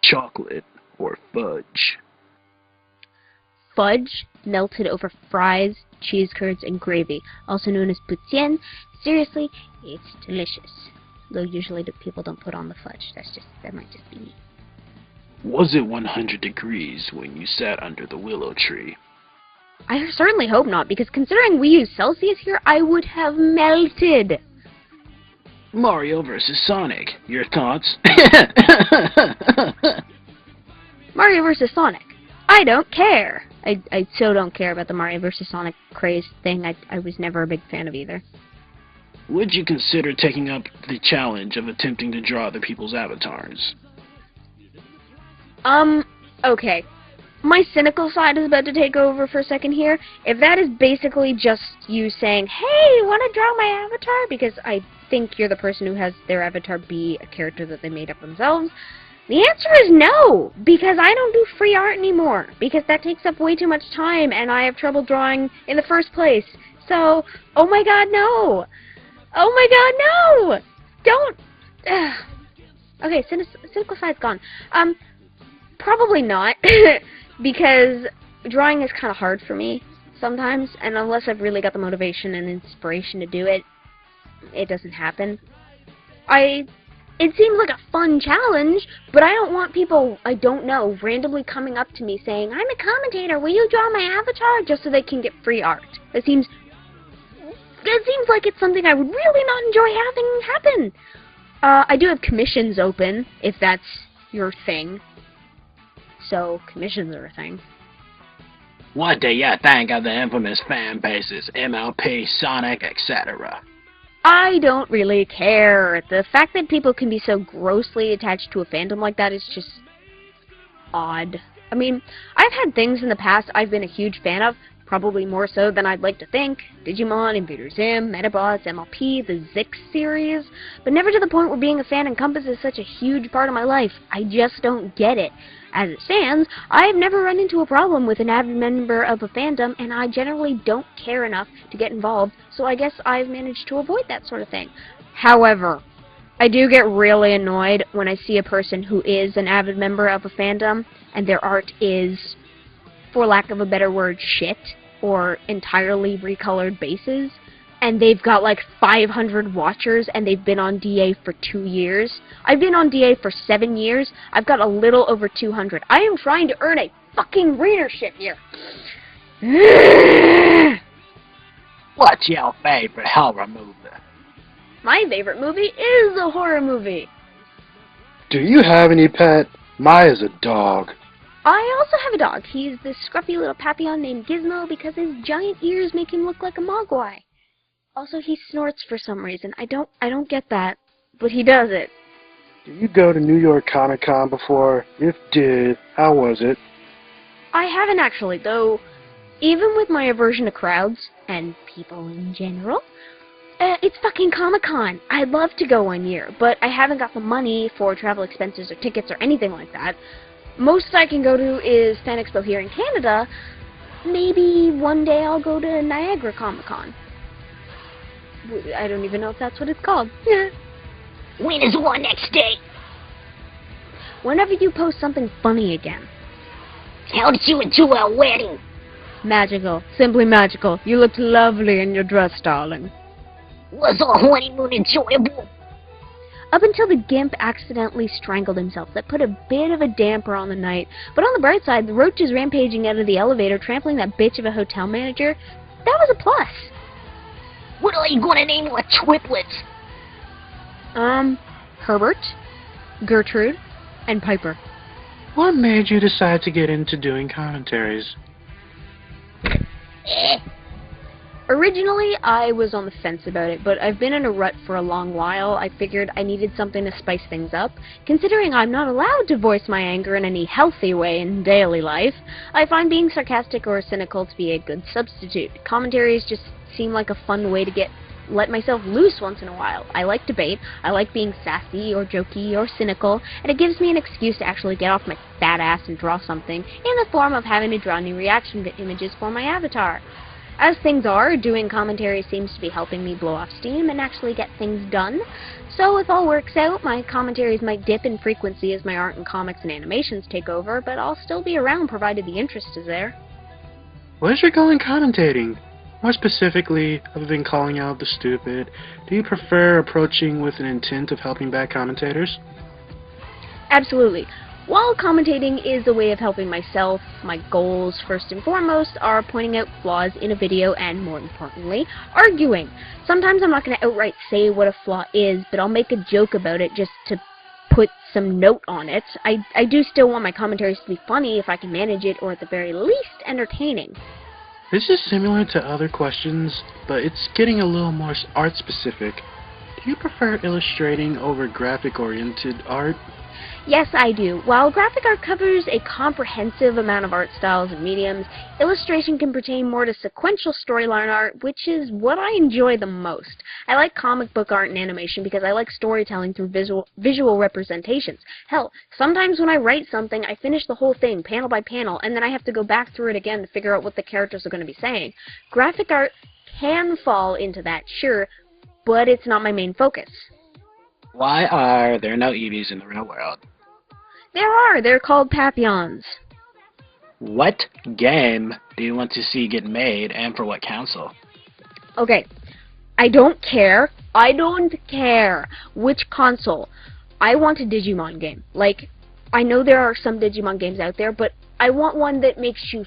chocolate or fudge? Fudge melted over fries, cheese curds, and gravy, also known as poutine. Seriously, it's delicious. Though usually the people don't put on the fudge. That might just be me. Was it 100 degrees when you sat under the willow tree? I certainly hope not, because considering we use Celsius here, I would have melted. Mario vs. Sonic. Your thoughts? Mario vs. Sonic. I don't care. I so don't care about the Mario vs. Sonic craze thing. I was never a big fan of either. Would you consider taking up the challenge of attempting to draw other people's avatars? Okay. My cynical side is about to take over for a second here. If that is basically just you saying, hey, want to draw my avatar? Because I think you're the person who has their avatar be a character that they made up themselves. The answer is no, because I don't do free art anymore, because that takes up way too much time, and I have trouble drawing in the first place. So, oh my god, no! Oh my god, no! Don't! Okay, cynical side's gone. Probably not, because drawing is kind of hard for me sometimes, and unless I've really got the motivation and inspiration to do it, it doesn't happen. It seems like a fun challenge, but I don't want people I don't know randomly coming up to me saying, I'm a commentator, will you draw my avatar? Just so they can get free art. It seems like it's something I would really not enjoy having happen. I do have commissions open, if that's your thing. So, commissions are a thing. What do you think of the infamous fan bases, MLP, Sonic, etc.? I don't really care. The fact that people can be so grossly attached to a fandom like that is just odd. I mean, I've had things in the past I've been a huge fan of, probably more so than I'd like to think. Digimon, Invader Zim, Medabots, MLP, the Zix series, but never to the point where being a fan encompasses such a huge part of my life. I just don't get it. As it stands, I've never run into a problem with an avid member of a fandom, and I generally don't care enough to get involved, so I guess I've managed to avoid that sort of thing. However, I do get really annoyed when I see a person who is an avid member of a fandom, and their art is, for lack of a better word, shit, or entirely recolored bases, and they've got like 500 watchers, and they've been on DA for 2 years. I've been on DA for 7 years. I've got a little over 200. I am trying to earn a fucking readership here. What's your favorite horror movie? My favorite movie is a horror movie. Do you have any pet? Maya's a dog. I also have a dog. He's this scruffy little papillon named Gizmo because his giant ears make him look like a mogwai. Also, he snorts for some reason. I don't get that, but he does it. Did you go to New York Comic Con before? If did, how was it? I haven't actually, though. Even with my aversion to crowds, and people in general, it's fucking Comic-Con. I'd love to go one year, but I haven't got the money for travel expenses or tickets or anything like that. Most I can go to is Fan Expo here in Canada. Maybe one day I'll go to Niagara Comic-Con. I don't even know if that's what it's called. When is our next date? Whenever you post something funny again. How did you enjoy our wedding? Magical. Simply magical. You looked lovely in your dress, darling. Was our honeymoon enjoyable? Up until the Gimp accidentally strangled himself. That put a bit of a damper on the night. But on the bright side, the roaches rampaging out of the elevator, trampling that bitch of a hotel manager, that was a plus. What are you gonna name our triplets? Herbert, Gertrude, and Piper. What made you decide to get into doing commentaries? Originally, I was on the fence about it, but I've been in a rut for a long while. I figured I needed something to spice things up. Considering I'm not allowed to voice my anger in any healthy way in daily life, I find being sarcastic or cynical to be a good substitute. Commentaries just seem like a fun way to let myself loose once in a while. I like debate, I like being sassy or jokey or cynical, and it gives me an excuse to actually get off my fat ass and draw something in the form of having to draw new reaction images for my avatar. As things are, doing commentary seems to be helping me blow off steam and actually get things done. So if all works out, my commentaries might dip in frequency as my art and comics and animations take over, but I'll still be around provided the interest is there. What is your goal in commentating? More specifically, other than calling out the stupid, do you prefer approaching with an intent of helping back commentators? Absolutely. While commentating is a way of helping myself, my goals, first and foremost, are pointing out flaws in a video and, more importantly, arguing. Sometimes I'm not going to outright say what a flaw is, but I'll make a joke about it just to put some note on it. I do still want my commentaries to be funny if I can manage it, or at the very least, entertaining. This is similar to other questions, but it's getting a little more art-specific. Do you prefer illustrating over graphic-oriented art? Yes, I do. While graphic art covers a comprehensive amount of art styles and mediums, illustration can pertain more to sequential storyline art, which is what I enjoy the most. I like comic book art and animation because I like storytelling through visual representations. Hell, sometimes when I write something, I finish the whole thing, panel by panel, and then I have to go back through it again to figure out what the characters are going to be saying. Graphic art can fall into that, sure, but it's not my main focus. Why are there no EVs in the real world? There are. They're called Papillons. What game do you want to see get made, and for what console? Okay. I don't care. I don't care which console. I want a Digimon game. Like, I know there are some Digimon games out there, but I want one that makes you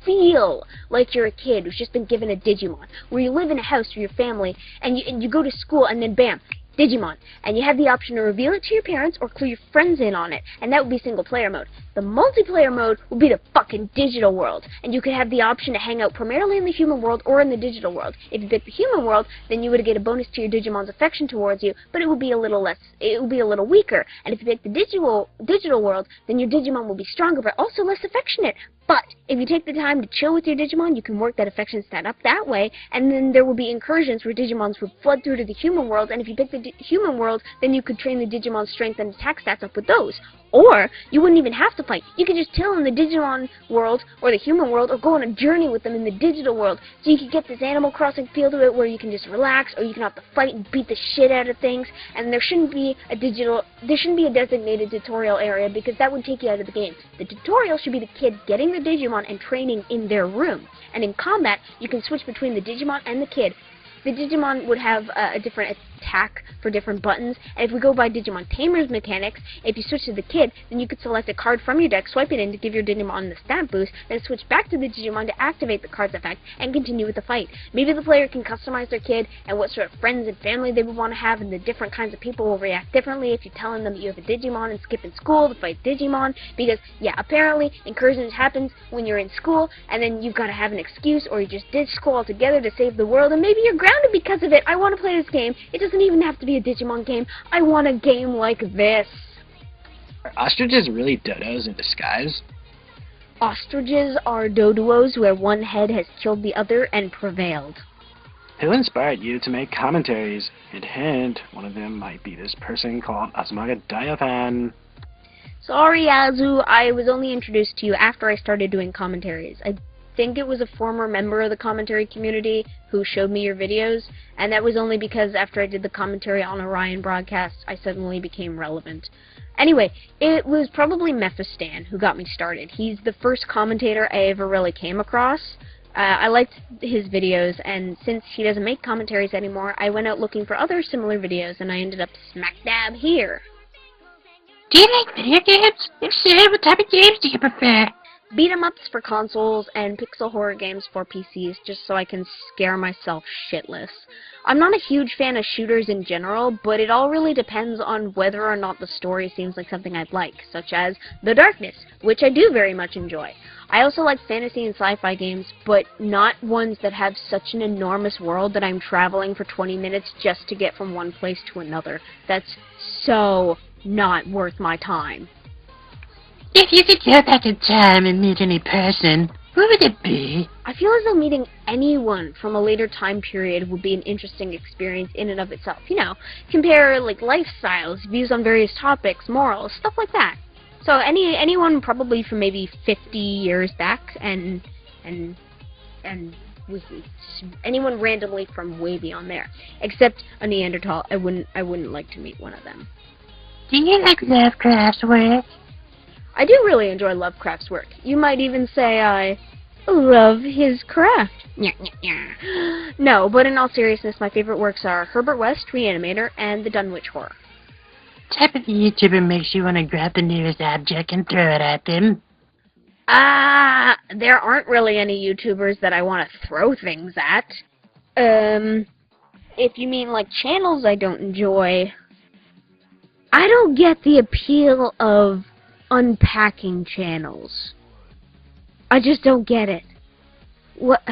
feel like you're a kid who's just been given a Digimon, where you live in a house with your family, and you go to school, and then bam, Digimon, and you have the option to reveal it to your parents or clue your friends in on it, and that would be single player mode. The multiplayer mode would be the fucking digital world, and you could have the option to hang out primarily in the human world or in the digital world. If you pick the human world, then you would get a bonus to your Digimon's affection towards you, but it would be a little less, it would be a little weaker. And if you pick the digital world, then your Digimon will be stronger but also less affectionate. But if you take the time to chill with your Digimon, you can work that affection stat up that way, and then there will be incursions where Digimons would flood through to the human world, and if you pick the human world, then you could train the Digimon's strength and attack stats up with those. Or, you wouldn't even have to fight. You could just chill in the Digimon world, or the human world, or go on a journey with them in the digital world. So you could get this Animal Crossing feel to it where you can just relax, or you can have to fight and beat the shit out of things, and there shouldn't be a designated tutorial area, because that would take you out of the game. The tutorial should be the kid getting the Digimon and training in their room. And in combat, you can switch between the Digimon and the kid. The Digimon would have a different attack for different buttons, and if we go by Digimon Tamer's mechanics, if you switch to the kid, then you could select a card from your deck, swipe it in to give your Digimon the stat boost, then switch back to the Digimon to activate the card's effect, and continue with the fight. Maybe the player can customize their kid, and what sort of friends and family they would want to have, and the different kinds of people will react differently if you're telling them that you have a Digimon and skipping school to fight Digimon, because, yeah, apparently, incursions happens when you're in school, and then you've got to have an excuse, or you just ditch school altogether to save the world, and maybe you're grounded because of it. I want to play this game. It doesn't even have to be a Digimon game. I want a game like this. Are ostriches really dodos in disguise? Ostriches are doduos where one head has killed the other and prevailed. Who inspired you to make commentaries? Hint, hint, one of them might be this person called Azumaga Diathan. Sorry, Azu, I was only introduced to you after I started doing commentaries. I think it was a former member of the commentary community who showed me your videos, and that was only because after I did the commentary on Orion broadcast, I suddenly became relevant. Anyway, it was probably Mephistan who got me started. He's the first commentator I ever really came across. I liked his videos, and since he doesn't make commentaries anymore, I went out looking for other similar videos, and I ended up smack dab here. Do you like video games? If so, what type of games do you prefer? Beat-em-ups for consoles and pixel horror games for PCs, just so I can scare myself shitless. I'm not a huge fan of shooters in general, but it all really depends on whether or not the story seems like something I'd like, such as The Darkness, which I do very much enjoy. I also like fantasy and sci-fi games, but not ones that have such an enormous world that I'm traveling for 20 minutes just to get from one place to another. That's so not worth my time. If you could go back in time and meet any person, who would it be? I feel as though meeting anyone from a later time period would be an interesting experience in and of itself. You know, compare like lifestyles, views on various topics, morals, stuff like that. So anyone probably from maybe 50 years back and anyone randomly from way beyond there, except a Neanderthal. I wouldn't like to meet one of them. Do you like Lovecraft's work? I do really enjoy Lovecraft's work. You might even say I love his craft. No, but in all seriousness, my favorite works are Herbert West, Reanimator, and the Dunwich Horror. Type of YouTuber makes you want to grab the nearest object and throw it at them? There aren't really any YouTubers that I want to throw things at. If you mean like channels I don't enjoy, I don't get the appeal of unpacking channels. I just don't get it. What?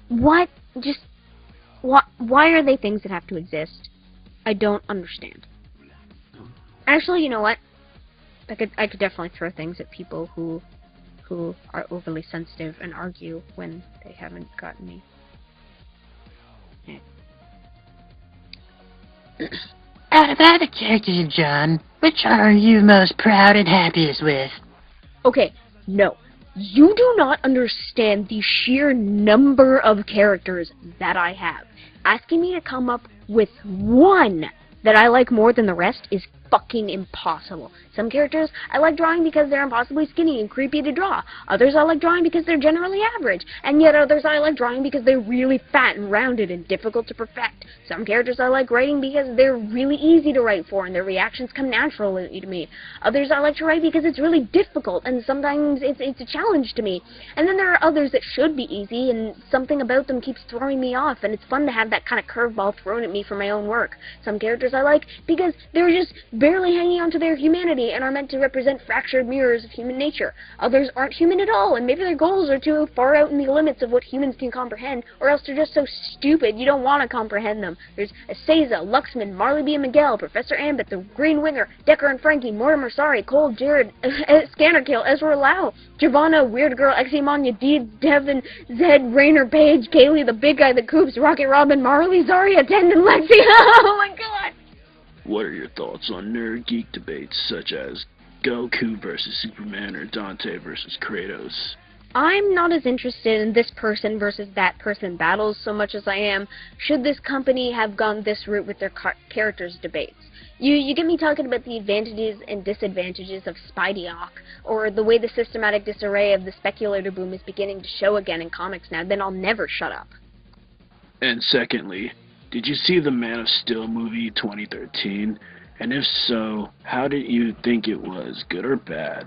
Why are they things that have to exist? I don't understand. Actually, you know what? I could definitely throw things at people who are overly sensitive and argue when they haven't gotten me. Out of all the characters you've drawn, which are you most proud and happiest with? Okay, no. You do not understand the sheer number of characters that I have. Asking me to come up with one that I like more than the rest is fucking impossible. Some characters I like drawing because they're impossibly skinny and creepy to draw. Others I like drawing because they're generally average. And yet others I like drawing because they're really fat and rounded and difficult to perfect. Some characters I like writing because they're really easy to write for and their reactions come naturally to me. Others I like to write because it's really difficult and sometimes it's a challenge to me. And then there are others that should be easy and something about them keeps throwing me off, and it's fun to have that kind of curveball thrown at me for my own work. Some characters I like because they're just barely hanging on to their humanity and are meant to represent fractured mirrors of human nature. Others aren't human at all, and maybe their goals are too far out in the limits of what humans can comprehend, or else they're just so stupid you don't want to comprehend them. There's Aseza, Luxman, Marley B. Miguel, Professor Ambit, the Green Winger, Decker and Frankie, Mortimer Sari, Cole, Jared, Scannerkill, Ezra Lau, Giovanna, Weird Girl, Eximania, Deed, Devin, Zed, Rainer, Page, Kaylee, the Big Guy, the Coops, Rocket Robin, Marley, Zarya, Tendon, Lexi. Oh my god! What are your thoughts on nerd geek debates such as Goku versus Superman or Dante versus Kratos? I'm not as interested in this person versus that person battles so much as I am, should this company have gone this route with their characters debates. You get me talking about the advantages and disadvantages of Spidey-Ock, or the way the systematic disarray of the speculator boom is beginning to show again in comics now, then I'll never shut up. And secondly, did you see the Man of Steel movie 2013? And if so, how did you think it was, good or bad?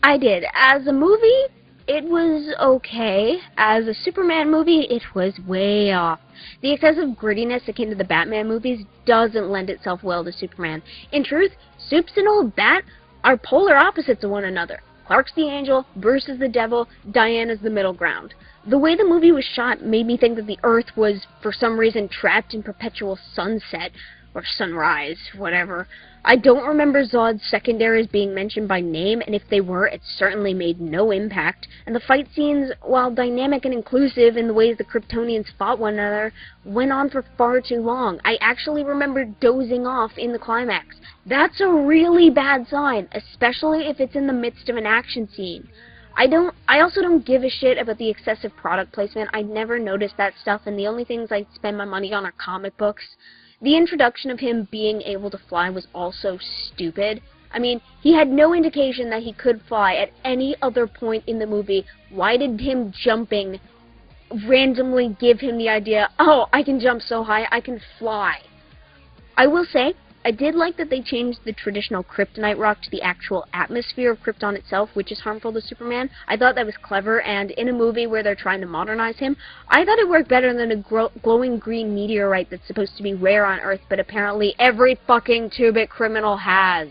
I did. As a movie, it was okay. As a Superman movie, it was way off. The excessive grittiness akin to the Batman movies doesn't lend itself well to Superman. In truth, Supes and Old Bat are polar opposites of one another. Clark's the angel, Bruce is the devil, Diana's the middle ground. The way the movie was shot made me think that the Earth was, for some reason, trapped in perpetual sunset, or sunrise, whatever. I don't remember Zod's secondaries being mentioned by name, and if they were, it certainly made no impact. And the fight scenes, while dynamic and inclusive in the ways the Kryptonians fought one another, went on for far too long. I actually remember dozing off in the climax. That's a really bad sign, especially if it's in the midst of an action scene. I also don't give a shit about the excessive product placement. I never noticed that stuff, and the only things I spend my money on are comic books. The introduction of him being able to fly was also stupid. I mean, he had no indication that he could fly at any other point in the movie. Why did him jumping randomly give him the idea, oh, I can jump so high, I can fly? I will say, I did like that they changed the traditional kryptonite rock to the actual atmosphere of Krypton itself, which is harmful to Superman. I thought that was clever, and in a movie where they're trying to modernize him, I thought it worked better than a glowing green meteorite that's supposed to be rare on Earth, but apparently every fucking two-bit criminal has.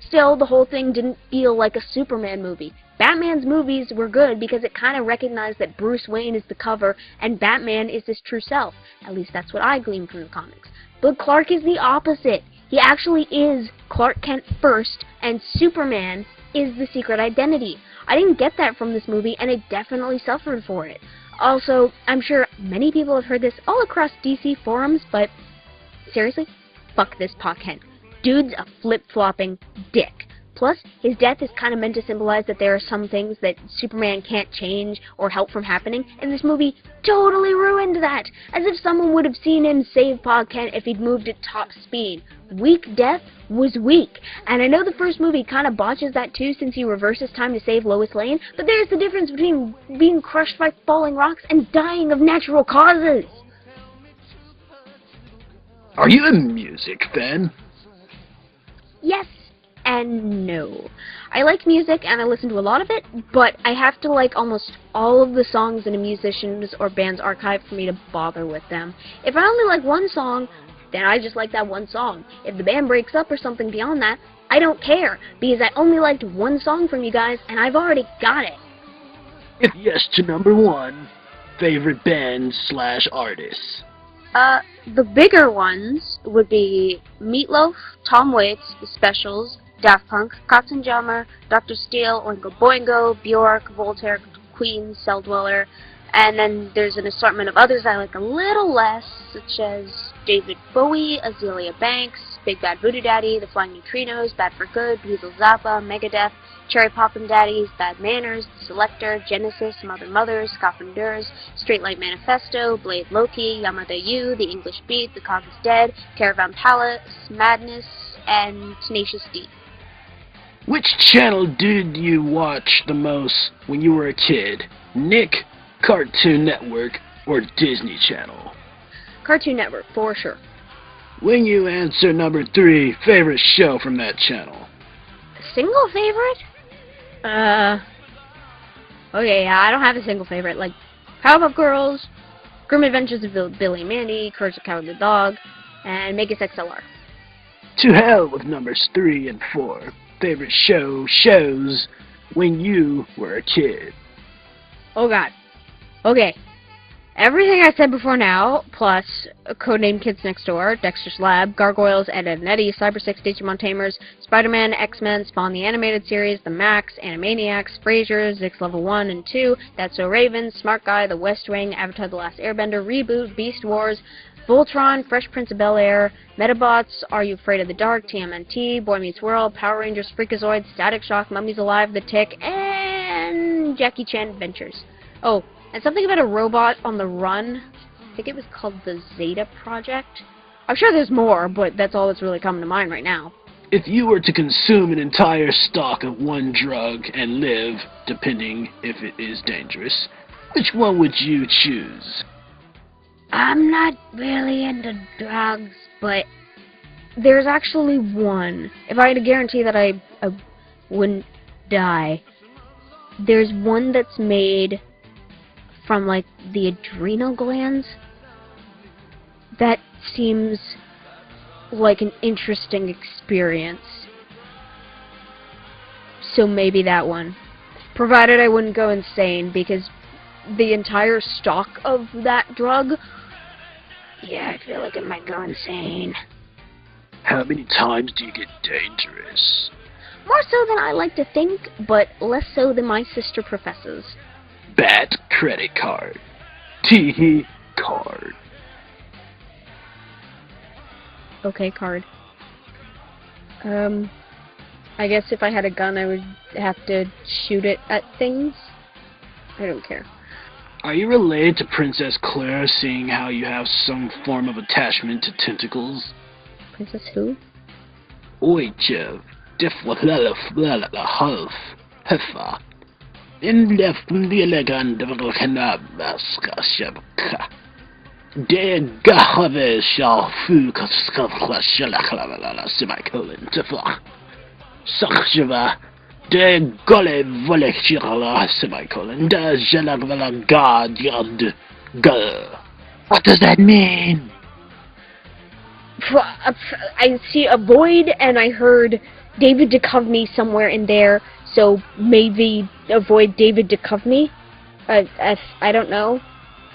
Still, the whole thing didn't feel like a Superman movie. Batman's movies were good because it kind of recognized that Bruce Wayne is the cover and Batman is his true self. At least that's what I gleaned from the comics. But Clark is the opposite. He actually is Clark Kent first, and Superman is the secret identity. I didn't get that from this movie, and it definitely suffered for it. Also, I'm sure many people have heard this all across DC forums, but seriously, fuck this Pa Kent. Dude's a flip-flopping dick. Plus, his death is kind of meant to symbolize that there are some things that Superman can't change or help from happening, and this movie totally ruined that! As if someone would have seen him save Pa Kent if he'd moved at top speed. Weak death was weak, and I know the first movie kind of botches that too since he reverses time to save Lois Lane, but there's the difference between being crushed by falling rocks and dying of natural causes! Are you a music fan? Yes and no. I like music and I listen to a lot of it, but I have to like almost all of the songs in a musician's or band's archive for me to bother with them. If I only like one song, then I just like that one song. If the band breaks up or something beyond that, I don't care, because I only liked one song from you guys and I've already got it. If yes to number 1, favorite band / artists. The bigger ones would be Meatloaf, Tom Waits, The Specials, Daft Punk, Katzenjammer, Dr. Steele, Oingo Boingo, Bjork, Voltaire, Queen, Celldweller, and then there's an assortment of others I like a little less, such as David Bowie, Azealia Banks, Big Bad Voodoo Daddy, The Flying Neutrinos, Bad for Good, Weasel Zappa, Megadeth, Cherry Poppin' Daddies, Bad Manners, The Selector, Genesis, Mother Mothers, Coffinders, Straight Light Manifesto, Blade Loki, Yamada Yu, The English Beat, The Cog is Dead, Caravan Palace, Madness, and Tenacious D. Which channel did you watch the most when you were a kid? Nick, Cartoon Network, or Disney Channel? Cartoon Network, for sure. When you answer number 3, favorite show from that channel? Single favorite? Okay, yeah, I don't have a single favorite. Like, Powerpuff Girls, Grim Adventures of Billy and Mandy, Courage the Cowardly Dog, and Megas XLR. To hell with numbers 3 and 4. Favorite shows when you were a kid. Oh god. Okay. Everything I said before now, plus Codename Kids Next Door, Dexter's Lab, Gargoyles, Ed, Edd n Eddy, Cyber 6, Digimon Tamers, Spider-Man, X-Men, Spawn the Animated Series, The Max, Animaniacs, Frasier, Zix Level 1 and 2, That's So Raven, Smart Guy, The West Wing, Avatar The Last Airbender, Reboot, Beast Wars, Voltron, Fresh Prince of Bel-Air, Medabots, Are You Afraid of the Dark, TMNT, Boy Meets World, Power Rangers, Freakazoid, Static Shock, Mummies Alive, The Tick, and Jackie Chan Adventures. Oh, and something about a robot on the run. I think it was called the Zeta Project. I'm sure there's more, but that's all that's really coming to mind right now. If you were to consume an entire stock of one drug and live, depending if it is dangerous, which one would you choose? I'm not really into drugs, but there's actually one. If I had to guarantee that I wouldn't die, there's one that's made from, like, the adrenal glands. That seems like an interesting experience. So maybe that one. Provided I wouldn't go insane, because the entire stock of that drug, yeah, I feel like I might go insane. How many times do you get dangerous? More so than I like to think, but less so than my sister professes. Bad credit card. Tee card. Okay, card. I guess if I had a gun, I would have to shoot it at things. I don't care. Are you related to Princess Claire, seeing how you have some form of attachment to tentacles? Princess who? Oichev. Hefa. In left the elegant De Gahave shall fu semicolon Tefla. Sakshava de Gole Volekirala semicolon de Jalagvala God Yad Gu. What does that mean? I see a void, and I heard David Duchovny somewhere in there, so maybe avoid David Duchovny? I don't know.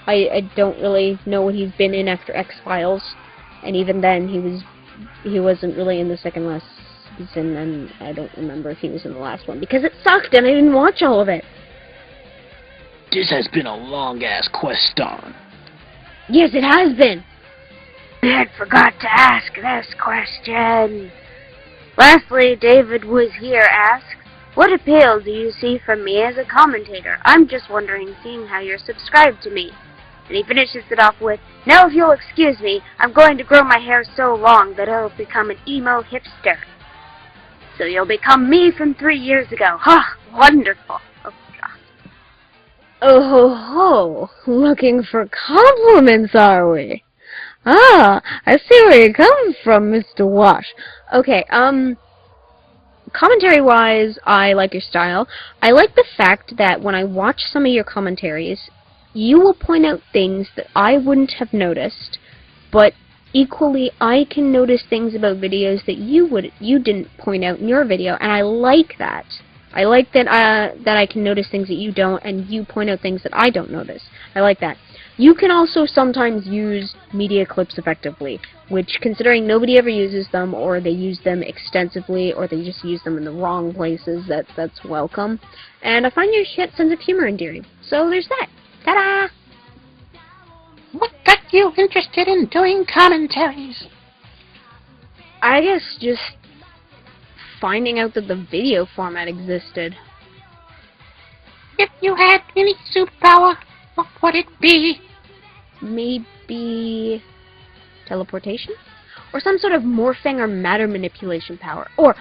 I don't really know what he's been in after X-Files, and even then he wasn't really in the second last season, and I don't remember if he was in the last one, because it sucked and I didn't watch all of it. This has been a long-ass question. Yes, it has been. I forgot to ask this question. Lastly, David Was Here asks, what appeal do you see from me as a commentator? I'm just wondering, seeing how you're subscribed to me. And he finishes it off with, now if you'll excuse me, I'm going to grow my hair so long that it'll become an emo hipster. So you'll become me from 3 years ago. Ha! Wonderful. Oh, God. Oh ho ho, looking for compliments, are we? Ah, I see where you're coming from, Mr. Wash. Okay, commentary-wise, I like your style. I like the fact that when I watch some of your commentaries, you will point out things that I wouldn't have noticed, but equally, I can notice things about videos that you didn't point out in your video, and I like that. I like that that I can notice things that you don't, and you point out things that I don't notice. I like that. You can also sometimes use media clips effectively, which, considering nobody ever uses them, or they use them extensively, or they just use them in the wrong places, that's welcome. And I find your sense of humor endearing. So there's that. Ta-da! What got you interested in doing commentaries? I guess just finding out that the video format existed. If you had any superpower, what would it be? Maybe teleportation? Or some sort of morphing or matter manipulation power. Or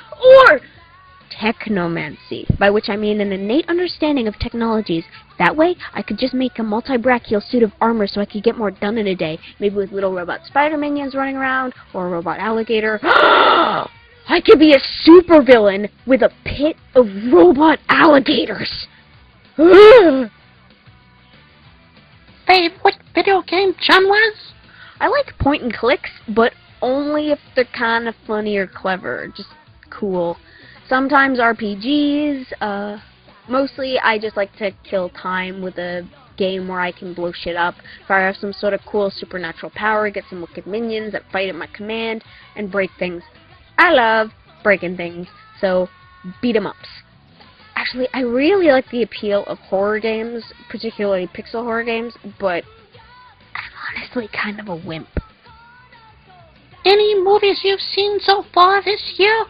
technomancy, by which I mean an innate understanding of technologies. That way, I could just make a multi-brachial suit of armor so I could get more done in a day. Maybe with little robot spider minions running around, or a robot alligator. I could be a supervillain with a pit of robot alligators. Babe, what video game genres? I like point and clicks, but only if they're kind of funny or clever, just cool. Sometimes RPGs, mostly I just like to kill time with a game where I can blow shit up. If I have some sort of cool supernatural power, get some wicked minions that fight at my command, and break things. I love breaking things, so beat 'em ups. Actually, I really like the appeal of horror games, particularly pixel horror games, but I'm honestly kind of a wimp. Any movies you've seen so far this year?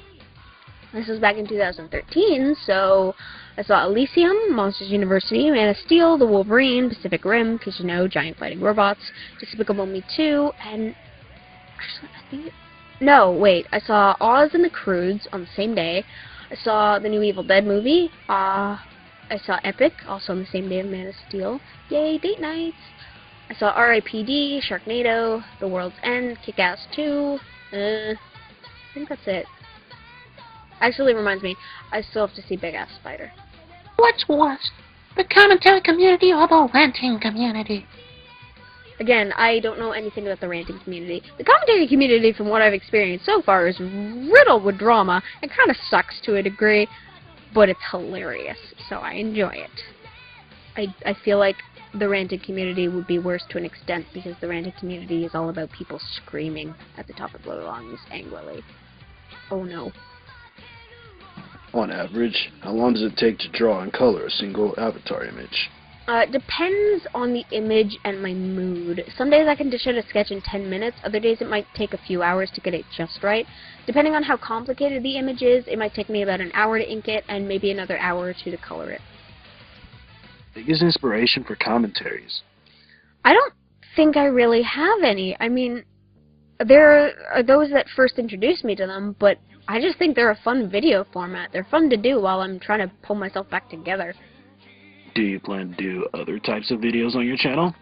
This was back in 2013, so I saw Elysium, Monsters University, Man of Steel, The Wolverine, Pacific Rim, because you know, giant fighting robots, Despicable Me 2, and actually, I think no, wait, I saw Oz and the Croods on the same day. I saw the new Evil Dead movie. I saw Epic, also on the same day of Man of Steel. Yay, date nights! I saw R.I.P.D., Sharknado, The World's End, Kick-Ass 2. I think that's it. Actually, reminds me, I still have to see Big Ass Spider. What's worse, the commentary community or the ranting community? Again, I don't know anything about the ranting community. The commentary community, from what I've experienced so far, is riddled with drama. It kind of sucks to a degree, but it's hilarious, so I enjoy it. I feel like the ranting community would be worse to an extent, because the ranting community is all about people screaming at the top of their lungs angrily. Oh no. On average, how long does it take to draw and color a single avatar image? Depends on the image and my mood. Some days I can dish out a sketch in 10 minutes, other days it might take a few hours to get it just right. Depending on how complicated the image is, it might take me about an hour to ink it, and maybe another hour or two to color it. Biggest inspiration for commentaries? I don't think I really have any. I mean, there are those that first introduced me to them, but I just think they're a fun video format. They're fun to do while I'm trying to pull myself back together. Do you plan to do other types of videos on your channel?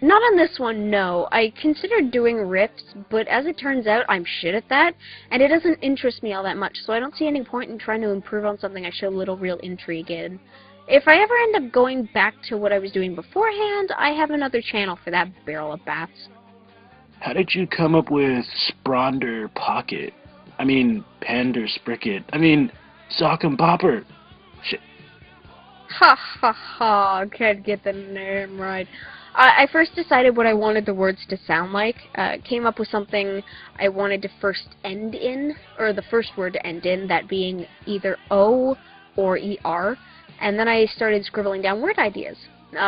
Not on this one, no. I considered doing riffs, but as it turns out, I'm shit at that, and it doesn't interest me all that much, so I don't see any point in trying to improve on something I show little real intrigue in. If I ever end up going back to what I was doing beforehand, I have another channel for that barrel of bats. How did you come up with Spronder Pocket? I mean, Pander Spricket. I mean, Sock and Popper. Shit. Ha ha ha, can't get the name right. I first decided what I wanted the words to sound like. Came up with something I wanted to first end in, or the first word to end in, that being either O or ER. And then I started scribbling down word ideas.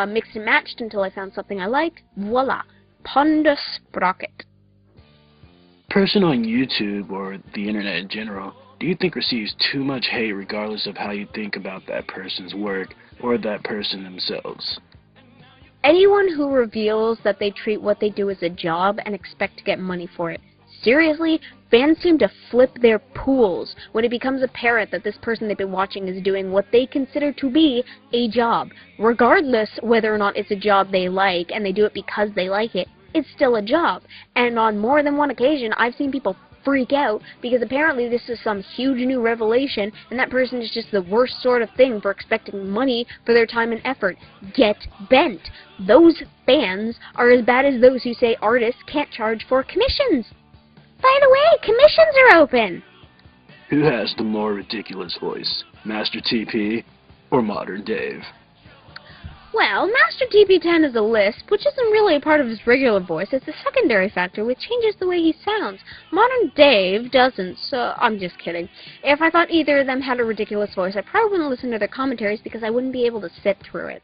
Mixed and matched until I found something I liked. Voila! Pander Sprocket. Person on YouTube, or the internet in general, do you think receives too much hate regardless of how you think about that person's work or that person themselves? Anyone who reveals that they treat what they do as a job and expect to get money for it. Seriously, fans seem to flip their pools when it becomes apparent that this person they've been watching is doing what they consider to be a job. Regardless whether or not it's a job they like and they do it because they like it, it's still a job. And on more than one occasion, I've seen people freak out because apparently this is some huge new revelation and that person is just the worst sort of thing for expecting money for their time and effort. Get bent. Those fans are as bad as those who say artists can't charge for commissions. By the way, commissions are open! Who has the more ridiculous voice, Master TP or Modern Dave? Well, Master TP10 is a lisp, which isn't really a part of his regular voice. It's a secondary factor which changes the way he sounds. Modern Dave doesn't, so I'm just kidding. If I thought either of them had a ridiculous voice, I probably wouldn't listen to their commentaries because I wouldn't be able to sit through it.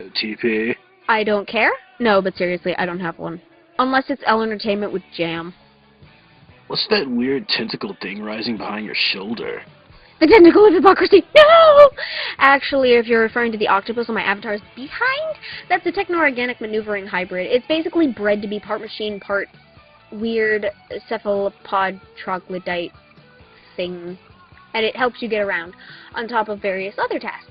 TP? I don't care? No, but seriously, I don't have one. Unless it's L Entertainment with Jam. What's that weird tentacle thing rising behind your shoulder? The tentacle of hypocrisy! No! Actually, if you're referring to the octopus on my avatar's behind, that's a techno-organic maneuvering hybrid. It's basically bred to be part machine, part weird cephalopod troglodyte thing. And it helps you get around, on top of various other tasks.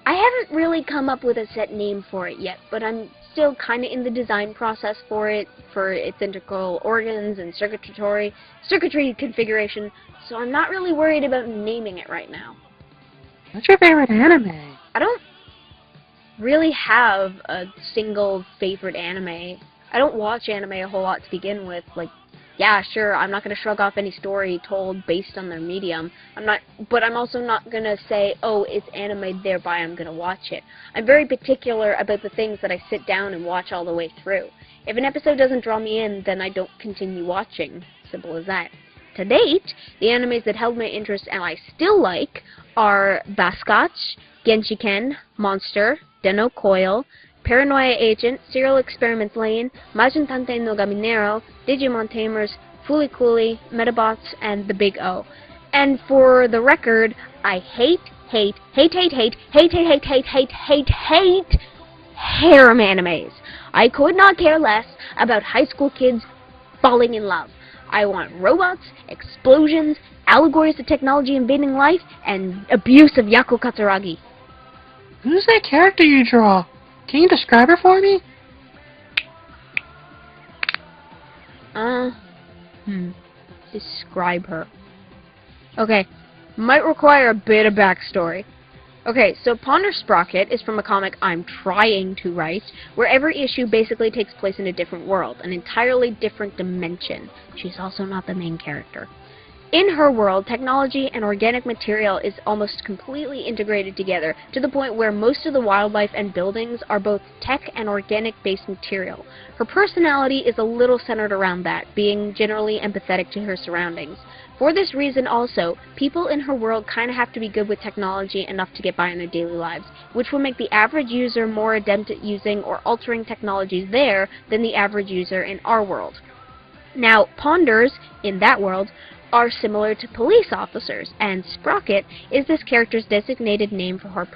I haven't really come up with a set name for it yet, but I'm still kind of in the design process for it, for its integral organs and circuitry configuration, so I'm not really worried about naming it right now. What's your favorite anime? I don't really have a single favorite anime. I don't watch anime a whole lot to begin with. Like, yeah, sure, I'm not going to shrug off any story told based on their medium. But I'm also not going to say, oh, it's anime, thereby I'm going to watch it. I'm very particular about the things that I sit down and watch all the way through. If an episode doesn't draw me in, then I don't continue watching. Simple as that. To date, the animes that held my interest and I still like are Basketch, Genshiken, Monster, Den-no Coil, Paranoia Agent, Serial Experiments Lane, Majin Tantei no Gaminero, Digimon Tamers, Fooly Cooly, Medabots, and The Big O. And for the record, I hate harem animes. I could not care less about high school kids falling in love. I want robots, explosions, allegories of technology invading life, and abuse of Yaku Katsuragi. Who's that character you draw? Can you describe her for me? Describe her. Okay, might require a bit of backstory. Okay, so Ponder Sprocket is from a comic I'm trying to write, where every issue basically takes place in a different world, an entirely different dimension. She's also not the main character. In her world, technology and organic material is almost completely integrated together, to the point where most of the wildlife and buildings are both tech and organic-based material. Her personality is a little centered around that, being generally empathetic to her surroundings. For this reason also, people in her world kind of have to be good with technology enough to get by in their daily lives, which will make the average user more adept at using or altering technologies there than the average user in our world. Now, Ponders, in that world, are similar to police officers, and Sprocket is this character's designated name for her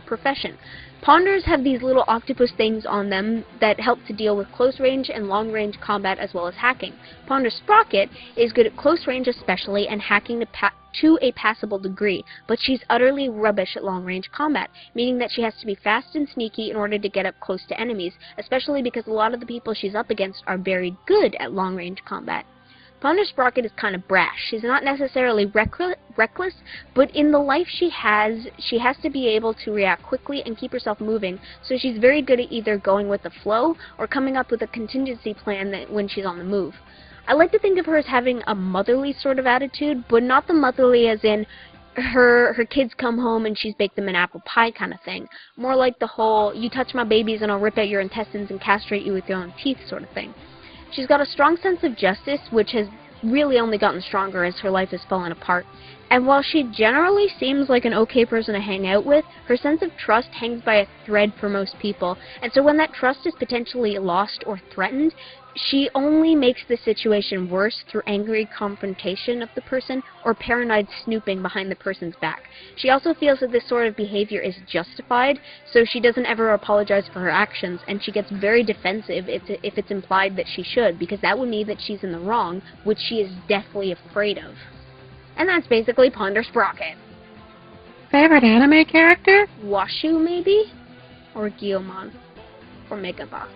profession. Ponders have these little octopus things on them that help to deal with close-range and long-range combat as well as hacking. Ponder Sprocket is good at close-range especially and hacking to a passable degree, but she's utterly rubbish at long-range combat, meaning that she has to be fast and sneaky in order to get up close to enemies, especially because a lot of the people she's up against are very good at long-range combat. Ponder Sprocket is kind of brash. She's not necessarily reckless, but in the life she has to be able to react quickly and keep herself moving, so she's very good at either going with the flow or coming up with a contingency plan when she's on the move. I like to think of her as having a motherly sort of attitude, but not the motherly as in her kids come home and she's baked them an apple pie kind of thing. More like the whole, you touch my babies and I'll rip out your intestines and castrate you with your own teeth sort of thing. She's got a strong sense of justice, which has really only gotten stronger as her life has fallen apart. And while she generally seems like an okay person to hang out with, her sense of trust hangs by a thread for most people. And so when that trust is potentially lost or threatened, she only makes the situation worse through angry confrontation of the person or paranoid snooping behind the person's back. She also feels that this sort of behavior is justified, so she doesn't ever apologize for her actions, and she gets very defensive if it's implied that she should, because that would mean that she's in the wrong, which she is deathly afraid of. And that's basically Ponder Sprocket. Favorite anime character? Washu, maybe? Or Gyomon. Or Megaba.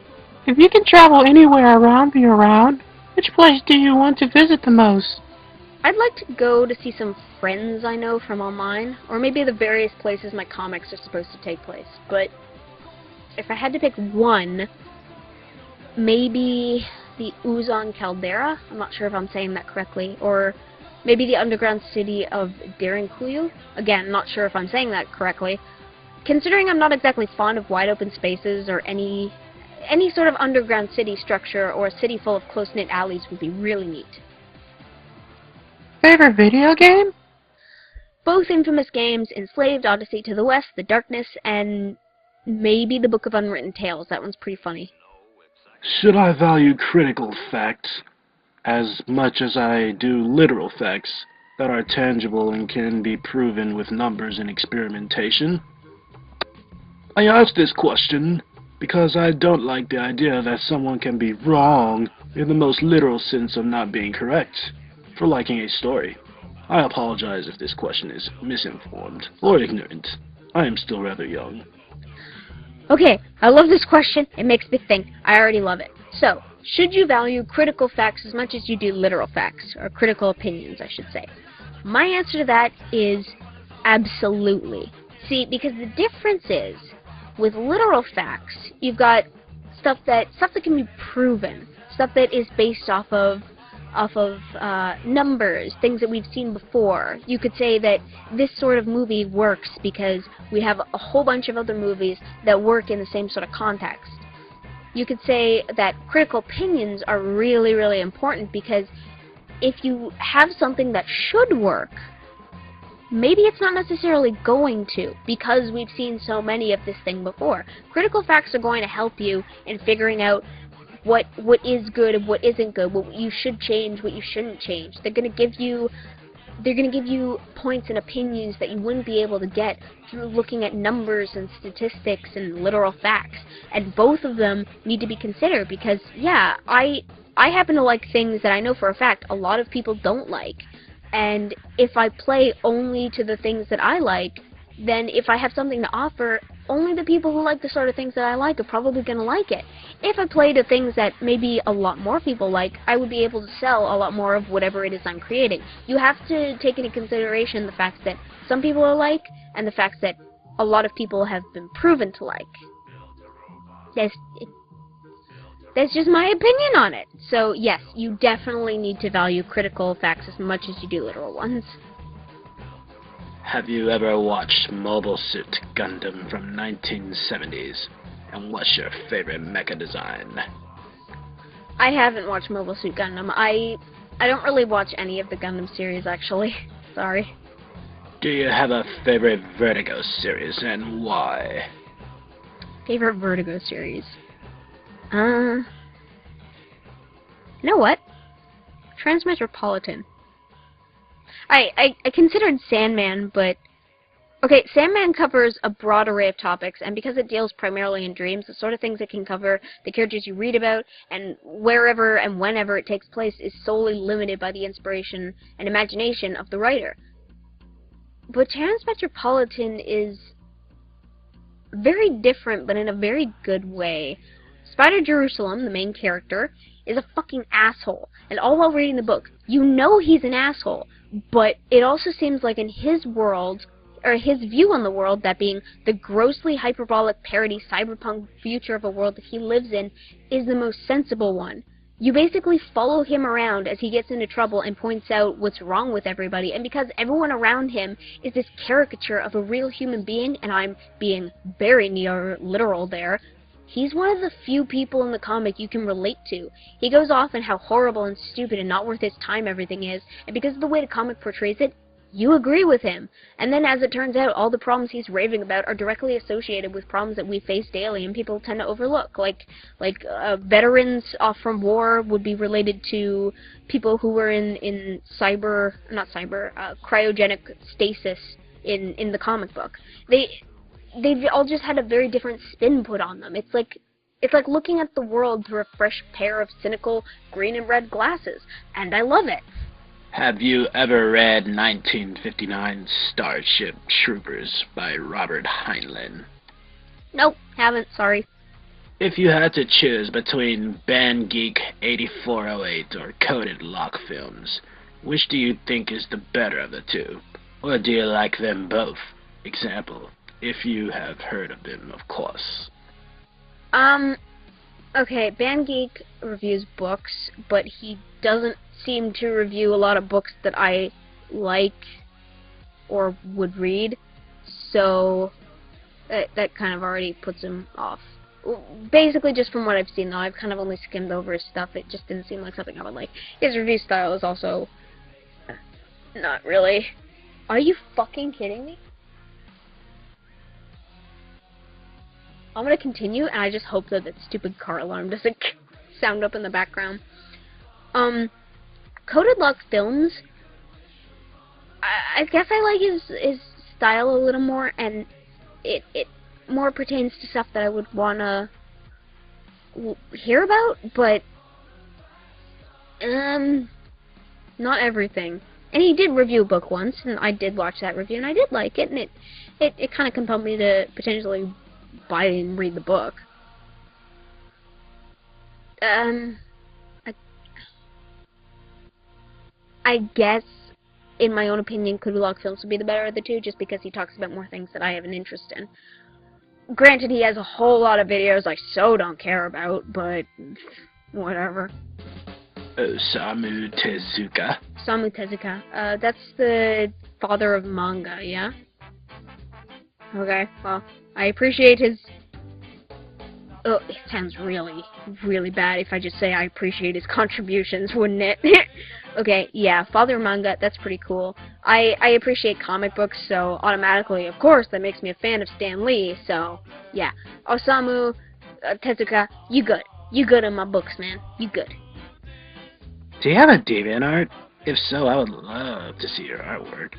If you can travel anywhere around the around, which place do you want to visit the most? I'd like to go to see some friends I know from online, or maybe the various places my comics are supposed to take place. But if I had to pick one, maybe the Uzon Caldera? I'm not sure if I'm saying that correctly. Or maybe the underground city of Derinkuyu? Again, not sure if I'm saying that correctly. Considering I'm not exactly fond of wide open spaces or any sort of underground city structure or a city full of close-knit alleys would be really neat. Favorite video game? Both infamous games, Enslaved, Odyssey to the West, The Darkness, and maybe The Book of Unwritten Tales. That one's pretty funny. Should I value critical facts as much as I do literal facts that are tangible and can be proven with numbers and experimentation? I ask this question because I don't like the idea that someone can be wrong in the most literal sense of not being correct for liking a story. I apologize if this question is misinformed or ignorant. I am still rather young. Okay, I love this question. It makes me think. I already love it. So, should you value critical facts as much as you do literal facts, or critical opinions, I should say? My answer to that is absolutely. See, because the difference is, with literal facts, you've got stuff that can be proven, stuff that is based off of numbers, things that we've seen before. You could say that this sort of movie works because we have a whole bunch of other movies that work in the same sort of context. You could say that critical opinions are really, really important because if you have something that should work, maybe it's not necessarily going to, because we've seen so many of this thing before. Critical facts are going to help you in figuring out what is good and what isn't good, what you should change, what you shouldn't change. They're going to give you points and opinions that you wouldn't be able to get through looking at numbers and statistics and literal facts. And both of them need to be considered because, yeah, I happen to like things that I know for a fact a lot of people don't like. And if I play only to the things that I like, then if I have something to offer, only the people who like the sort of things that I like are probably going to like it. If I play to things that maybe a lot more people like, I would be able to sell a lot more of whatever it is I'm creating. You have to take into consideration the fact that some people are like, and the fact that a lot of people have been proven to like. That's just my opinion on it. So yes, you definitely need to value critical facts as much as you do literal ones. Have you ever watched Mobile Suit Gundam from 1970s? And what's your favorite mecha design? I haven't watched Mobile Suit Gundam. I don't really watch any of the Gundam series, actually. Sorry. Do you have a favorite Vertigo series, and why? Favorite Vertigo series? You know what? Transmetropolitan. I considered Sandman, but... Okay, Sandman covers a broad array of topics, and because it deals primarily in dreams, the sort of things it can cover, the characters you read about, and wherever and whenever it takes place is solely limited by the inspiration and imagination of the writer. But Transmetropolitan is very different, but in a very good way. Spider Jerusalem, the main character, is a fucking asshole. And all while reading the book, you know he's an asshole. But it also seems like in his world, or his view on the world, that being the grossly hyperbolic parody cyberpunk future of a world that he lives in, is the most sensible one. You basically follow him around as he gets into trouble and points out what's wrong with everybody, and because everyone around him is this caricature of a real human being, and I'm being very near-literal there, he's one of the few people in the comic you can relate to. He goes off on how horrible and stupid and not worth his time everything is, and because of the way the comic portrays it, you agree with him. And then as it turns out, all the problems he's raving about are directly associated with problems that we face daily and people tend to overlook. Like veterans off from war would be related to people who were in cryogenic stasis in the comic book. They've all just had a very different spin put on them. It's like looking at the world through a fresh pair of cynical green and red glasses, and I love it. Have you ever read 1959 Starship Troopers by Robert Heinlein? Nope, haven't, sorry. If you had to choose between Band Geek 8408 or Coded Lock Films, which do you think is the better of the two? Or do you like them both? Example, if you have heard of them, of course. Okay, Band Geek reviews books, but he doesn't seem to review a lot of books that I like or would read, so that kind of already puts him off. Basically, just from what I've seen, though, I've kind of only skimmed over his stuff. It just didn't seem like something I would like. His review style is also not really. Are you fucking kidding me? I'm gonna continue, and I just hope that that stupid car alarm doesn't sound up in the background. Coded Lock Films, I guess I like his style a little more, and it more pertains to stuff that I would wanna hear about, but not everything. And he did review a book once, and I did watch that review, and I did like it, and it kind of compelled me to potentially buy and read the book. I guess, in my own opinion, Coded Lock Films would be the better of the two, just because he talks about more things that I have an interest in. Granted, he has a whole lot of videos I so don't care about, but whatever. Osamu Tezuka. Osamu Tezuka. That's the father of manga, yeah? Okay, well, I appreciate his... Oh, it sounds really, really bad if I just say I appreciate his contributions, wouldn't it? Okay, yeah, father of manga, that's pretty cool. I appreciate comic books, so automatically, of course, that makes me a fan of Stan Lee, so, yeah. Osamu Tezuka, you good. You good in my books, man. You good. Do you have a DeviantArt? If so, I would love to see your artwork.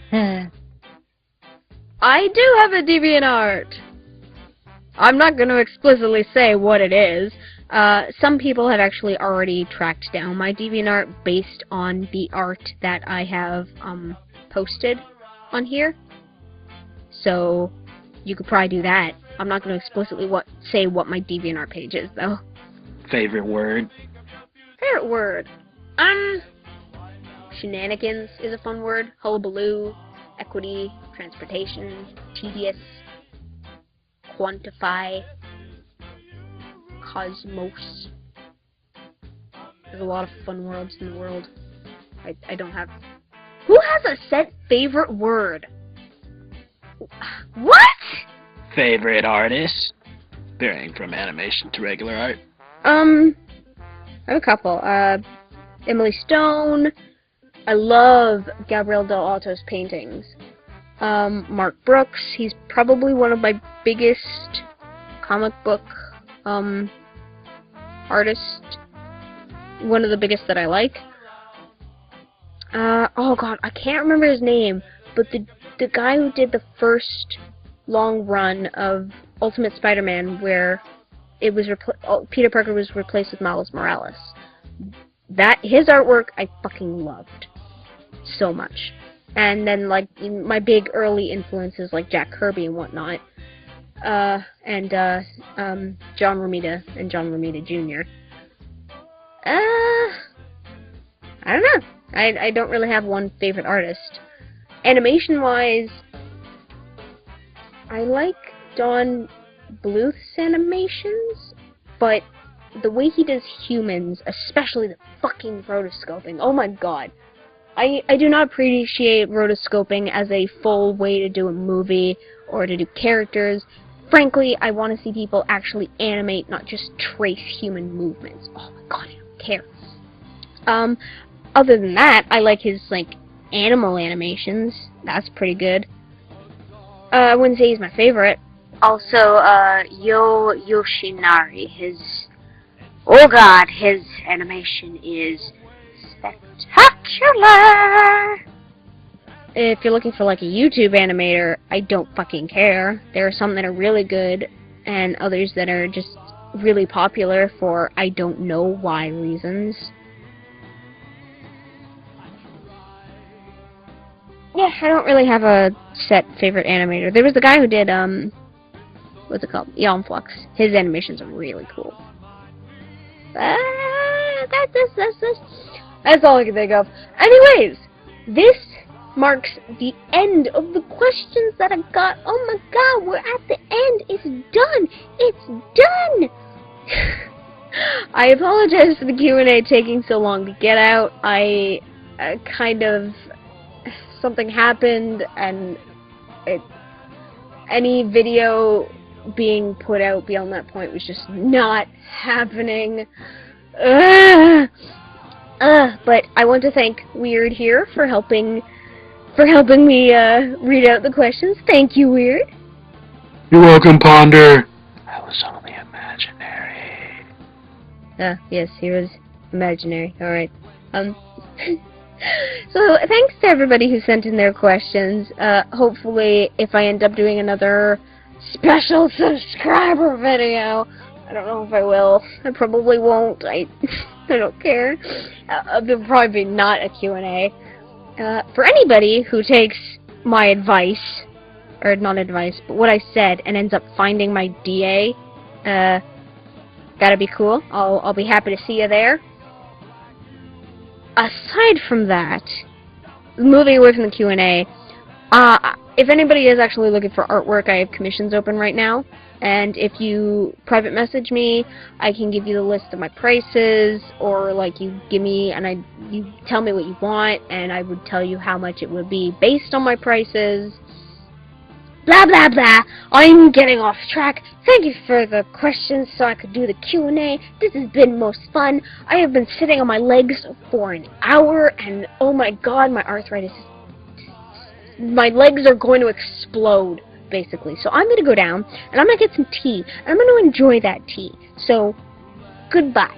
I do have a DeviantArt! I'm not going to explicitly say what it is. Some people have actually already tracked down my DeviantArt based on the art that I have posted on here. So, you could probably do that. I'm not going to explicitly say what my DeviantArt page is, though. Favorite word? Favorite word? Shenanigans is a fun word. Hullabaloo, equity, transportation, tedious, quantify, cosmos. There's a lot of fun words in the world. I don't have... Who has a set favorite word? What? Favorite artist? Varying from animation to regular art. I have a couple. Emily Stone. I love Gabriel Del Auto's paintings. Mark Brooks, he's probably one of my biggest comic book artists. One of the biggest that I like. Oh god, I can't remember his name, but the guy who did the first long run of Ultimate Spider-Man where it was Peter Parker was replaced with Miles Morales. His artwork I fucking loved so much. And then, like, my big early influences, like Jack Kirby and whatnot, and John Romita and John Romita Jr. I don't know. I don't really have one favorite artist. Animation-wise, I like Don Bluth's animations, but the way he does humans, especially the fucking rotoscoping, oh my god. I do not appreciate rotoscoping as a full way to do a movie or to do characters. Frankly, I want to see people actually animate, not just trace human movements. Oh my god, I don't care. Other than that, I like his, like, animal animations. That's pretty good. I wouldn't say he's my favorite. Also, Yoshinari, oh god, his animation is spectacular! If you're looking for like a YouTube animator, I don't fucking care. There are some that are really good, and others that are just really popular for I don't know why reasons. Yeah, I don't really have a set favorite animator. There was the guy who did, what's it called? Flux. His animations are really cool. That's all I can think of. Anyways, this marks the end of the questions that I got. Oh my god, we're at the end. It's done. It's done. I apologize for the Q&A taking so long to get out. Something happened, and any video being put out beyond that point was just not happening. But I want to thank Weird here for helping me read out the questions. Thank you, Weird. You're welcome, Ponder. I was only imaginary. Yes, he was imaginary. Alright. So, thanks to everybody who sent in their questions. Hopefully, if I end up doing another special subscriber video, I don't know if I will. I probably won't. I don't care. There'll probably be not a Q&A. For anybody who takes my advice, or not advice, but what I said, and ends up finding my DA, that'd be cool. I'll be happy to see you there. Aside from that, moving away from the Q&A, if anybody is actually looking for artwork, I have commissions open right now. And if you private message me, I can give you the list of my prices, or like you tell me what you want, and I would tell you how much it would be based on my prices. Blah blah blah. I'm getting off track. Thank you for the questions so I could do the Q&A. This has been most fun. I have been sitting on my legs for an hour, and oh my god, my arthritis. My legs are going to explode, basically. So I'm going to go down, and I'm going to get some tea, and I'm going to enjoy that tea. So, goodbye.